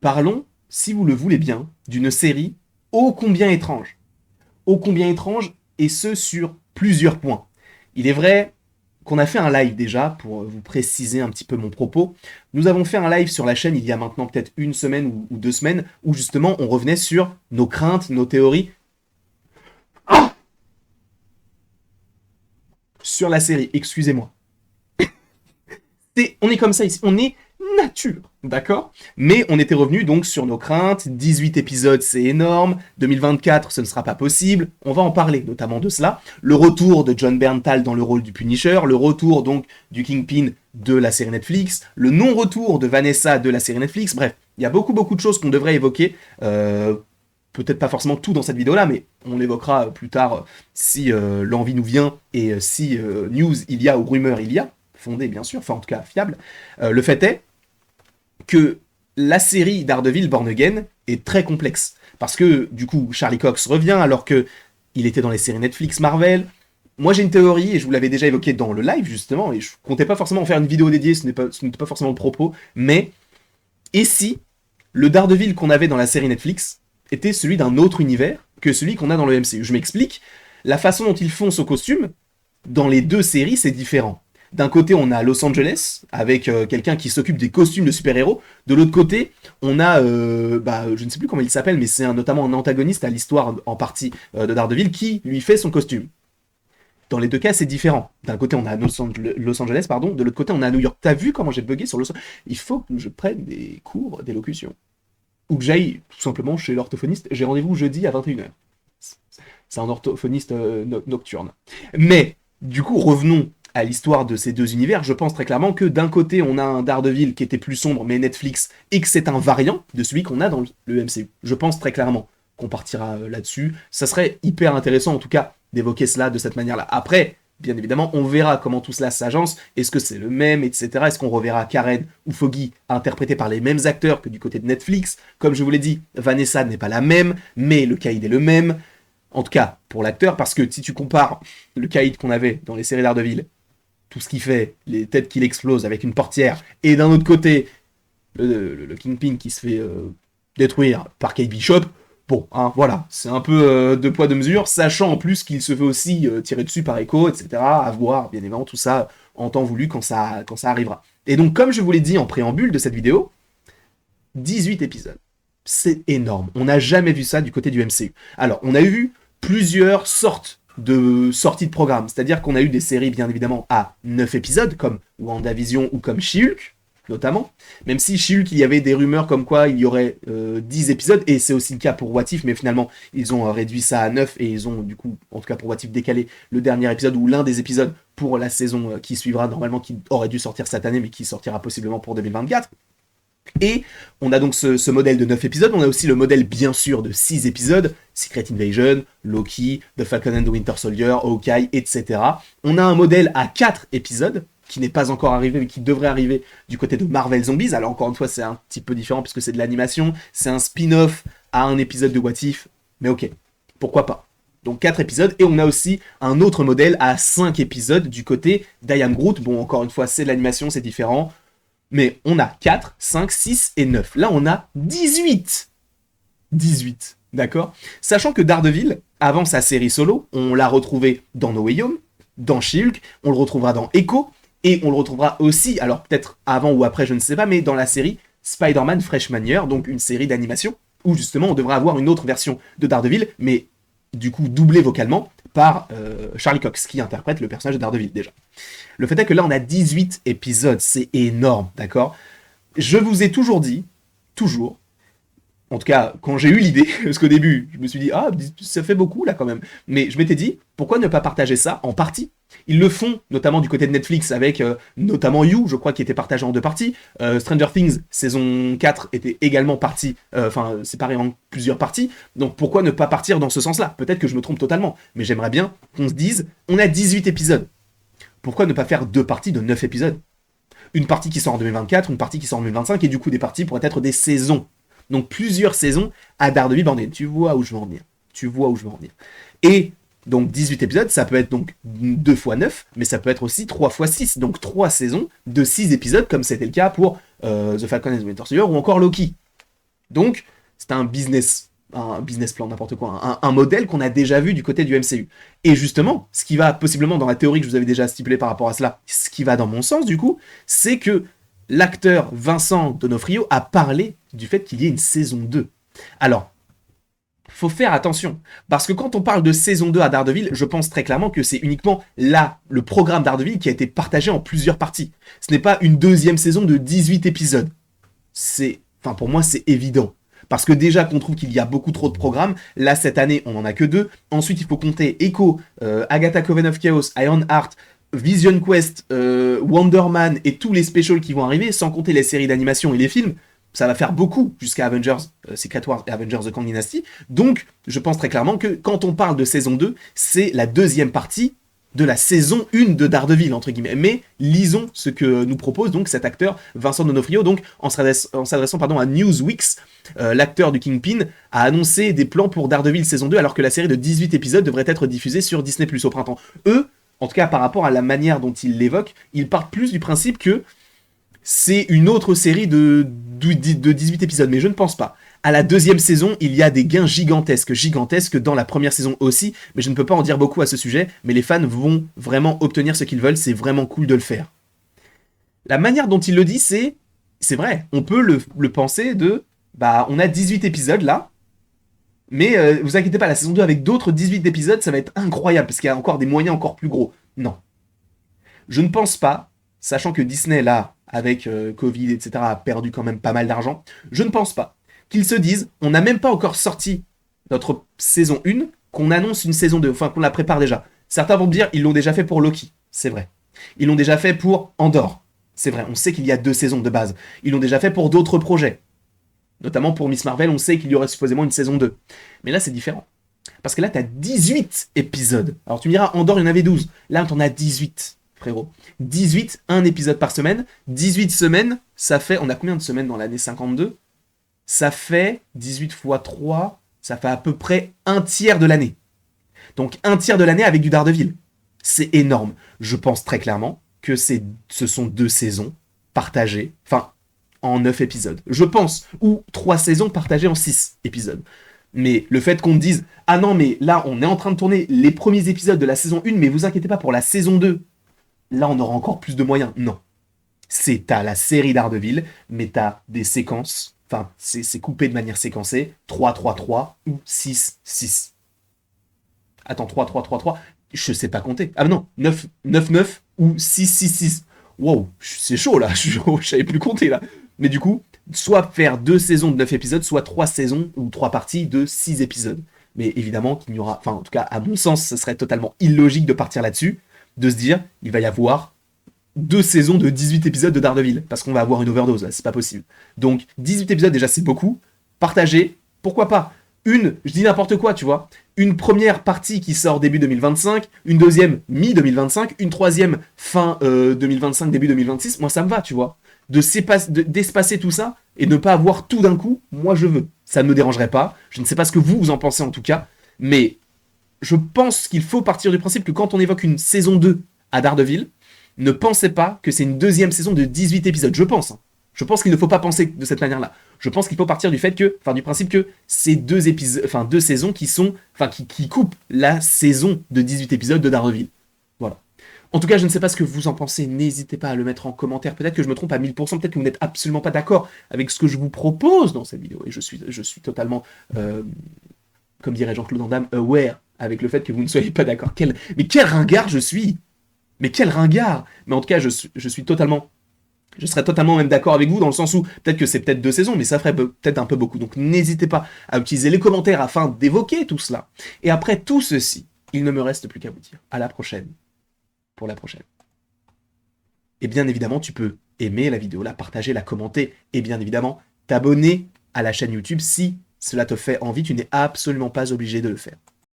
Parlons, si vous le voulez bien, d'une série ô combien étrange. Ô combien étrange, et ce sur plusieurs points. Il est vrai qu'on a fait un live déjà, pour vous préciser un petit peu mon propos. Nous avons fait un live sur la chaîne il y a maintenant peut-être une semaine ou 2 semaines, où justement on revenait sur nos craintes, nos théories sur la série. Excusez-moi. On est comme ça ici, on est nature, d'accord? Mais on était revenu donc sur nos craintes, 18 épisodes c'est énorme, 2024 ce ne sera pas possible, on va en parler notamment de cela, le retour de John Bernthal dans le rôle du Punisher, le retour donc du Kingpin de la série Netflix, le non-retour de Vanessa de la série Netflix, bref, il y a beaucoup de choses qu'on devrait évoquer, peut-être pas forcément tout dans cette vidéo-là, mais on l'évoquera plus tard si l'envie nous vient et si news il y a ou rumeur il y a, fondée bien sûr, enfin en tout cas fiable. Le fait est que la série Daredevil Born Again est très complexe. Parce que du coup, Charlie Cox revient alors que il était dans les séries Netflix, Marvel. Moi j'ai une théorie, et je vous l'avais déjà évoqué dans le live justement, et je comptais pas forcément en faire une vidéo dédiée, ce n'était pas forcément le propos, mais et si le Daredevil qu'on avait dans la série Netflix était celui d'un autre univers que celui qu'on a dans le MCU? Je m'explique, la façon dont ils font ce costume, dans les deux séries, c'est différent. D'un côté, on a Los Angeles, avec quelqu'un qui s'occupe des costumes de super-héros. De l'autre côté, on a, je ne sais plus comment il s'appelle, mais c'est notamment un antagoniste à l'histoire en partie de Daredevil qui lui fait son costume. Dans les deux cas, c'est différent. D'un côté, on a Los Angeles, pardon. De l'autre côté, on a New York. T'as vu comment j'ai bugué sur Los Angeles? Il faut que je prenne des cours d'élocution. Ou que j'aille tout simplement chez l'orthophoniste. J'ai rendez-vous jeudi à 21h. C'est un orthophoniste nocturne. Mais, du coup, revenons à l'histoire de ces deux univers. Je pense très clairement que d'un côté, on a un Daredevil qui était plus sombre, mais Netflix, et que c'est un variant de celui qu'on a dans le MCU. Je pense très clairement qu'on partira là-dessus. Ça serait hyper intéressant, en tout cas, d'évoquer cela de cette manière-là. Après, bien évidemment, on verra comment tout cela s'agence. Est-ce que c'est le même, etc. Est-ce qu'on reverra Karen ou Foggy interprétés par les mêmes acteurs que du côté de Netflix? Comme je vous l'ai dit, Vanessa n'est pas la même, mais le Caïd est le même. En tout cas, pour l'acteur, parce que si tu compares le Caïd qu'on avait dans les séries Daredevil, tout ce qu'il fait, les têtes qu'il explose avec une portière, et d'un autre côté, le Kingpin qui se fait détruire par Kate Bishop, bon, hein, voilà, c'est un peu deux poids deux mesures, sachant en plus qu'il se fait aussi tirer dessus par Echo, etc., à voir, bien évidemment, tout ça en temps voulu quand ça arrivera. Et donc, comme je vous l'ai dit en préambule de cette vidéo, 18 épisodes. C'est énorme. On n'a jamais vu ça du côté du MCU. Alors, on a eu plusieurs sortes de sorties de programme. C'est-à-dire qu'on a eu des séries, bien évidemment, à 9 épisodes, comme WandaVision ou comme She-Hulk, notamment. Même si She-Hulk, il y avait des rumeurs comme quoi il y aurait 10 épisodes, et c'est aussi le cas pour What If, mais finalement, ils ont réduit ça à 9, et ils ont, du coup, en tout cas pour What If, décalé le dernier épisode, ou l'un des épisodes, pour la saison qui suivra, normalement, qui aurait dû sortir cette année, mais qui sortira possiblement pour 2024. Et on a donc ce modèle de 9 épisodes, on a aussi le modèle bien sûr de 6 épisodes, Secret Invasion, Loki, The Falcon and the Winter Soldier, Hawkeye, etc. On a un modèle à 4 épisodes, qui n'est pas encore arrivé, mais qui devrait arriver du côté de Marvel Zombies. Alors encore une fois, c'est un petit peu différent, puisque c'est de l'animation, c'est un spin-off à un épisode de What If, mais ok, pourquoi pas. Donc 4 épisodes, et on a aussi un autre modèle à 5 épisodes du côté d'I Am Groot. Bon, encore une fois, c'est de l'animation, c'est différent. Mais on a 4, 5, 6 et 9. Là, on a 18. 18, d'accord? Sachant que Daredevil, avant sa série solo, on l'a retrouvé dans No Way Home, dans She-Hulk, on le retrouvera dans Echo, et on le retrouvera aussi, alors peut-être avant ou après, je ne sais pas, mais dans la série Spider-Man Freshman Year, donc une série d'animation, où justement on devrait avoir une autre version de Daredevil, mais du coup doublée vocalement par Charlie Cox, qui interprète le personnage de Daredevil déjà. Le fait est que là, on a 18 épisodes, c'est énorme, d'accord? Je vous ai toujours dit, toujours, en tout cas, quand j'ai eu l'idée, parce qu'au début, je me suis dit, ah, ça fait beaucoup là quand même, mais je m'étais dit, pourquoi ne pas partager ça en partie? Ils le font, notamment du côté de Netflix, avec notamment You, je crois, qui était partagé en 2 parties. Stranger Things, saison 4, était également séparé en plusieurs parties. Donc pourquoi ne pas partir dans ce sens-là? Peut-être que je me trompe totalement, mais j'aimerais bien qu'on se dise, on a 18 épisodes. Pourquoi ne pas faire 2 parties de 9 épisodes? Une partie qui sort en 2024, une partie qui sort en 2025, et du coup des parties pourraient être des saisons. Donc plusieurs saisons à Daredevil Born Again. Tu vois où je veux en venir. Tu vois où je veux en venir. Et donc 18 épisodes, ça peut être donc 2 fois 9, mais ça peut être aussi 3 fois 6. Donc 3 saisons de 6 épisodes, comme c'était le cas pour The Falcon and the Winter Soldier ou encore Loki. Donc, c'est un business plan, n'importe quoi, un modèle qu'on a déjà vu du côté du MCU. Et justement, ce qui va possiblement dans la théorie que je vous avais déjà stipulée par rapport à cela, ce qui va dans mon sens du coup, c'est que l'acteur Vincent D'Onofrio a parlé du fait qu'il y ait une saison 2. Alors, faut faire attention, parce que quand on parle de saison 2 à Daredevil, je pense très clairement que c'est uniquement là, le programme Daredevil qui a été partagé en plusieurs parties. Ce n'est pas une deuxième saison de 18 épisodes. Pour moi, c'est évident. Parce que déjà qu'on trouve qu'il y a beaucoup trop de programmes, là cette année on en a que 2. Ensuite il faut compter Echo, Agatha Coven of Chaos, Ironheart, Vision Quest, Wonder Man et tous les specials qui vont arriver, sans compter les séries d'animation et les films. Ça va faire beaucoup jusqu'à Avengers Secret Wars et Avengers The Kang Dynasty. Donc je pense très clairement que quand on parle de saison 2, c'est la deuxième partie de la saison 1 de Daredevil, entre guillemets. Mais lisons ce que nous propose donc cet acteur Vincent D'Onofrio, donc en s'adressant à Newsweek, l'acteur du Kingpin a annoncé des plans pour Daredevil saison 2 alors que la série de 18 épisodes devrait être diffusée sur Disney+ au printemps. Eux, en tout cas par rapport à la manière dont ils l'évoquent, ils partent plus du principe que c'est une autre série de 18 épisodes, mais je ne pense pas. À la deuxième saison, il y a des gains gigantesques dans la première saison aussi, mais je ne peux pas en dire beaucoup à ce sujet, mais les fans vont vraiment obtenir ce qu'ils veulent, c'est vraiment cool de le faire. La manière dont il le dit, c'est vrai, on peut le penser on a 18 épisodes là, mais vous inquiétez pas, la saison 2 avec d'autres 18 épisodes, ça va être incroyable, parce qu'il y a encore des moyens encore plus gros. Non. Je ne pense pas, sachant que Disney, là, avec Covid, etc., a perdu quand même pas mal d'argent, je ne pense pas qu'ils se disent, on n'a même pas encore sorti notre saison 1, qu'on annonce une saison 2, enfin qu'on la prépare déjà. Certains vont me dire, ils l'ont déjà fait pour Loki, c'est vrai. Ils l'ont déjà fait pour Andor, c'est vrai, on sait qu'il y a 2 saisons de base. Ils l'ont déjà fait pour d'autres projets. Notamment pour Miss Marvel, on sait qu'il y aurait supposément une saison 2. Mais là, c'est différent. Parce que là, t'as 18 épisodes. Alors tu me diras, Andor, il y en avait 12. Là, t'en as 18, frérot. 18, un épisode par semaine. 18 semaines, ça fait... On a combien de semaines dans l'année 52 ? Ça fait 18 fois 3, ça fait à peu près un tiers de l'année. Donc un tiers de l'année avec du Daredevil. C'est énorme. Je pense très clairement que ce sont 2 saisons partagées, en 9 épisodes. Je pense. Ou 3 saisons partagées en 6 épisodes. Mais le fait qu'on me dise « Ah non, mais là, on est en train de tourner les premiers épisodes de la saison 1, mais vous inquiétez pas, pour la saison 2, là, on aura encore plus de moyens. » Non. T'as la série Daredevil, mais t'as des séquences... c'est coupé de manière séquencée. 3-3-3 ou 6-6. Attends, 3-3-3-3, je sais pas compter. Ah non, 9-9-9 ou 6-6-6. Wow, c'est chaud là, je savais plus compter là. Mais du coup, soit faire 2 saisons de 9 épisodes, soit 3 saisons ou 3 parties de 6 épisodes. Mais évidemment qu'il y aura, en tout cas, à mon sens, ce serait totalement illogique de partir là-dessus, de se dire, il va y avoir 2 saisons de 18 épisodes de Daredevil, parce qu'on va avoir une overdose, là, c'est pas possible. Donc, 18 épisodes, déjà, c'est beaucoup. Partagez, pourquoi pas. Je dis n'importe quoi, tu vois. Une première partie qui sort début 2025, une deuxième mi-2025, une troisième fin 2025, début 2026, moi ça me va, tu vois. D'espacer tout ça et ne pas avoir tout d'un coup, moi je veux. Ça ne me dérangerait pas. Je ne sais pas ce que vous en pensez en tout cas, mais je pense qu'il faut partir du principe que quand on évoque une saison 2 à Daredevil, ne pensez pas que c'est une deuxième saison de 18 épisodes. Je pense. Je pense qu'il ne faut pas penser de cette manière-là. Je pense qu'il faut partir du principe que c'est 2 saisons qui coupent la saison de 18 épisodes de Daredevil. Voilà. En tout cas, je ne sais pas ce que vous en pensez. N'hésitez pas à le mettre en commentaire. Peut-être que je me trompe à 1000%. Peut-être que vous n'êtes absolument pas d'accord avec ce que je vous propose dans cette vidéo. Et je suis totalement, comme dirait Jean-Claude Van Damme, aware avec le fait que vous ne soyez pas d'accord. Mais quel ringard je suis! Mais quel ringard! Mais en tout cas, je serais totalement même d'accord avec vous dans le sens où peut-être que c'est peut-être 2 saisons, mais ça ferait peut-être un peu beaucoup. Donc n'hésitez pas à utiliser les commentaires afin d'évoquer tout cela. Et après tout ceci, il ne me reste plus qu'à vous dire à la prochaine pour la prochaine. Et bien évidemment, tu peux aimer la vidéo, la partager, la commenter et bien évidemment t'abonner à la chaîne YouTube si cela te fait envie. Tu n'es absolument pas obligé de le faire.